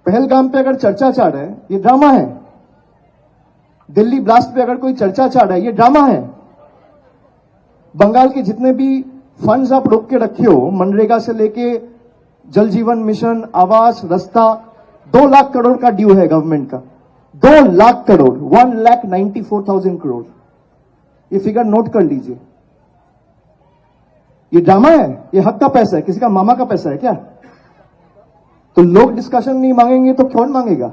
पहलगाम पे अगर चर्चा चल रहा है, ये ड्रामा है। दिल्ली ब्लास्ट पे अगर कोई चर्चा चल रहा है, ये ड्रामा है। बंगाल के जितने भी फंड्स आप रोक के रखे हो, मनरेगा से लेके जल जीवन मिशन, आवास, रास्ता, 2 लाख करोड़ का ड्यू है गवर्नमेंट का। 2 लाख करोड़, 1,94,000 करोड़। ये फिगर नोट कर लीजिए। ये ड्रामा है, ये हक का पैसा है, किसी का मामा का पैसा है क्या? तो लोग डिस्कशन नहीं मांगेंगे तो कौन मांगेगा?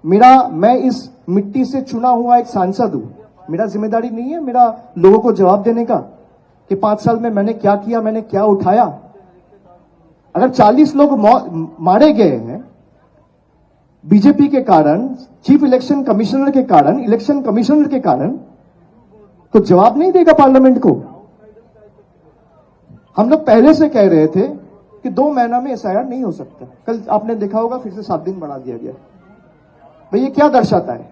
मैं इस मिट्टी से चुना हुआ एक सांसद हूं। मेरा जिम्मेदारी नहीं है मेरा लोगों को जवाब देने का कि 5 साल में मैंने क्या किया, मैंने क्या उठाया। अगर 40 लोग मारे गए हैं बीजेपी के कारण, चीफ इलेक्शन कमिश्नर के कारण, इलेक्शन कमिश्नर के कारण, तो जवाब नहीं देगा पार्लियामेंट को? हम लोग पहले से कह रहे थे कि 2 महीना में एसआईआर नहीं हो सकता। कल आपने देखा होगा फिर से 7 दिन बढ़ा दिया गया। भाई ये क्या दर्शाता है?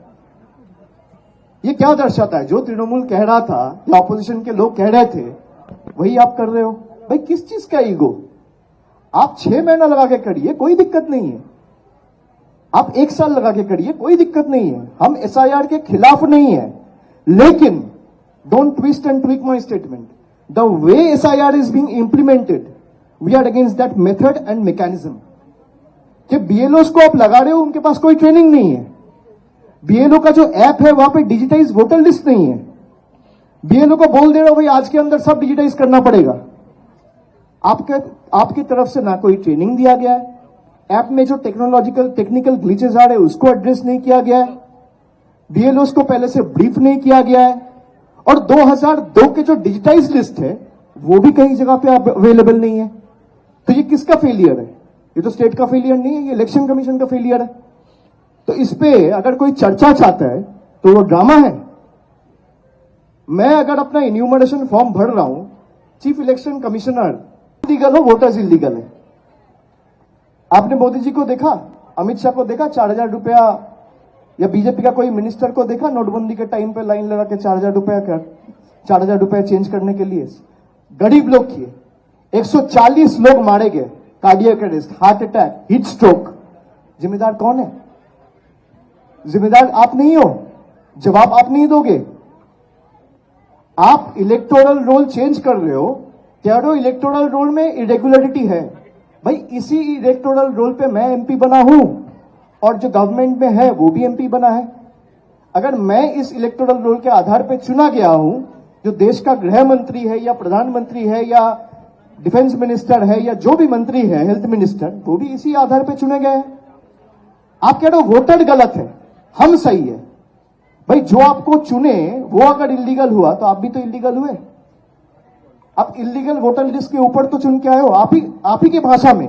ये क्या दर्शाता है? जो तृणमूल कह रहा था या ऑपोजिशन के लोग कह रहे थे वही आप कर रहे हो। भाई किस चीज का ईगो? आप 6 महीना लगा के करिए, कोई दिक्कत नहीं है। आप 1 साल लगा के करिए, कोई दिक्कत नहीं है। हम एसआईआर के खिलाफ नहीं है, लेकिन don't twist and tweak my statement. The way SIR is being implemented, we are against that method and mechanism. कि बीएलओ को आप लगा रहे हो, उनके पास कोई ट्रेनिंग नहीं है। बीएलओ का जो ऐप है वहां पे डिजिटाइज वोटर लिस्ट नहीं है। बीएलओ को बोल दे रहे हो भाई आज के अंदर सब डिजिटाइज करना पड़ेगा। आपकी तरफ से ना कोई ट्रेनिंग दिया गया है, ऐप में जो टेक्निकल ग्लिचेस आ रहे हैं उसको एड्रेस नहीं किया गया है, बीएलओ को पहले से ब्रीफ नहीं किया गया है, और 2002 के जो डिजिटाइज लिस्ट है वो भी कहीं जगह पे अवेलेबल नहीं है। तो ये किसका फेलियर है? ये तो स्टेट का फेलियर नहीं है, ये इलेक्शन कमीशन का फेलियर है। तो इस पे अगर कोई चर्चा चाहता है तो वो ड्रामा है। मैं अगर अपना इन्यूमरेशन फॉर्म भर रहा हूं, चीफ इलेक्शन कमिश्नर इलीगल हो, वोटर्स इलीगल है। आपने मोदी जी को देखा, अमित शाह को देखा 4,000 रुपया, या बीजेपी का कोई मिनिस्टर को देखा नोटबंदी के टाइम पे लाइन लगा के 4,000 रुपया चेंज करने के लिए? गरीब लोग किए। 140 लोग मारे गए, cardiac arrest, heart attack, heat stroke. जिम्मेदार कौन है? जिम्मेदार आप नहीं हो, जवाब आप नहीं दोगे। आप इलेक्टोरल रोल चेंज कर रहे हो, कह रहे हो इलेक्टोरल रोल में इरेगुलरिटी है। भाई इसी इलेक्टोरल रोल पे मैं एमपी बना हूं और जो गवर्नमेंट में है वो भी एमपी बना है। अगर मैं इस इलेक्टोरल रोल के आधार पे चुना गया हूं, जो देश का गृह मंत्री है या प्रधानमंत्री है या डिफेंस मिनिस्टर है या जो भी मंत्री है, हेल्थ मिनिस्टर, वो भी इसी आधार पे चुने गए हैं। आप कह रहे हो वोटर गलत है, हम सही है। भाई जो आपको चुने वो अगर इलीगल हुआ तो आप भी तो इलीगल हुए। आप इलीगल वोटर लिस्ट के ऊपर तो चुन के आए हो, आप ही की भाषा में।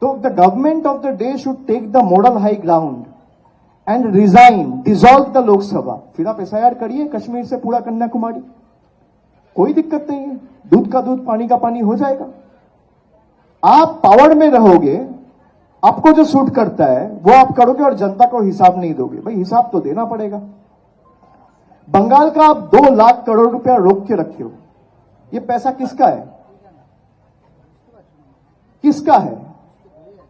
तो the government of the day should take the moral high ground and resign, dissolve the Lok Sabha. फिर आप एसआईआर करिए कश्मीर से पूरा कन्याकुमारी, कोई दिक्कत नहीं है। दूध का दूध, पानी का पानी हो जाएगा। आप पावर में रहोगे, आपको जो सूट करता है वो आप करोगे और जनता को हिसाब नहीं दोगे। भाई हिसाब तो देना पड़ेगा। बंगाल का आप 2 लाख करोड़ रुपया रोक के रखे हो, ये पैसा किसका है? किसका है?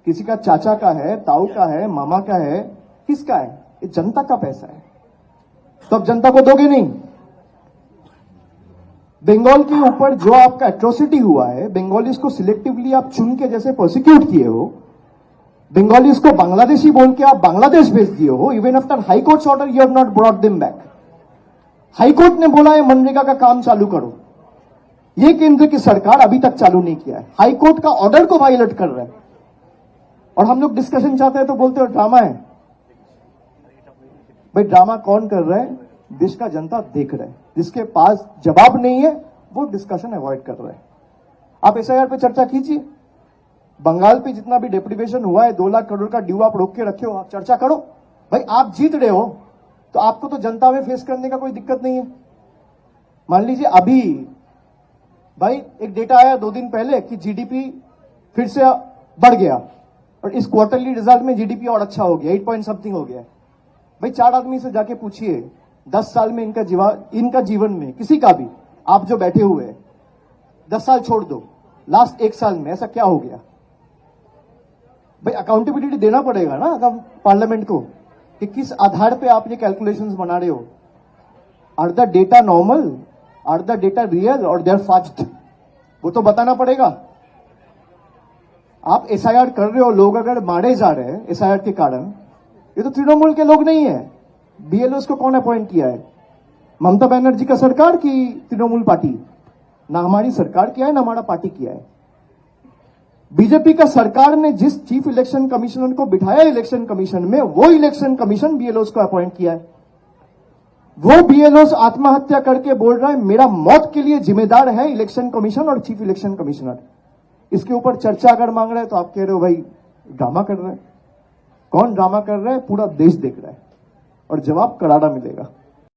किसी का चाचा का है, ताऊ का है, मामा का है, किसका है? ये जनता का पैसा है, तो अब जनता को दोगे नहीं। बंगाल के ऊपर जो आपका एट्रोसिटी हुआ है, बंगालीज को सिलेक्टिवली आप चुन के जैसे प्रोसिक्यूट किए हो, बंगालीज को बांग्लादेशी बोल के आप बांग्लादेश भेज दिए हो। Even after high court order you have not brought them back. High court ने बोला है मनरेगा का काम चालू करो, ये केंद्र की सरकार अभी तक चालू नहीं किया है। हाई कोर्ट का ऑर्डर को वायलेट कर रहा है, और हम लोग डिस्कशन चाहते हैं तो बोलते हो ड्रामा है। भाई ड्रामा कौन कर रहा है? देश का जनता देख रहा है। जिसके पास जवाब नहीं है वो डिस्कशन अवॉइड कर रहा है। आप एसआईआर पे चर्चा कीजिए। बंगाल पे जितना भी डेप्रिवेशन हुआ है, 2 लाख करोड़ का ड्यू आप रोक के रखे हो, आप चर्चा करो। भाई आप जीत रहे हो तो आपको तो जनता में फेस करने का कोई दिक्कत नहीं है। मान लीजिए अभी भाई एक डेटा आया 2 दिन पहले कि जीडीपी फिर से बढ़ गया, और इस क्वार्टरली रिजल्ट में जीडीपी और अच्छा हो गया, 8 पॉइंट समथिंग हो गया। भाई 4 आदमी से जाके पूछिए 10 साल में इनका जीवन में, किसी का भी, आप जो बैठे हुए हैं, 10 साल छोड़ दो, लास्ट 1 साल में ऐसा क्या हो गया? भाई अकाउंटेबिलिटी देना पड़ेगा ना पार्लियामेंट को कि किस आधार पे आप ये कैलकुलेशंस बना रहे हो। Are the data normal, are the data real or they are fast, वो तो बताना पड़ेगा। आप एसआईआर कर रहे हो, लोग अगर मारे जा रहे हैं एसआईआर के कारण, ये तो तृणमूल के लोग नहीं है। बीएलओ को कौन अपॉइंट किया है? ममता बनर्जी का सरकार की तृणमूल पार्टी? ना हमारी सरकार किया है ना हमारा पार्टी किया है। बीजेपी का सरकार ने जिस चीफ इलेक्शन कमिश्नर को बिठाया इलेक्शन कमीशन में, वो इलेक्शन कमीशन बीएलओ को अपॉइंट किया है। वो बीएलओ आत्महत्या करके बोल रहा है मेरा मौत के लिए जिम्मेदार है इलेक्शन कमीशन और चीफ इलेक्शन कमिश्नर। इसके ऊपर चर्चा अगर मांग रहे हैं तो आप कह रहे हो भाई ड्रामा कर रहे हैं। कौन ड्रामा कर रहा है? पूरा देश देख रहा है और जवाब करारा मिलेगा।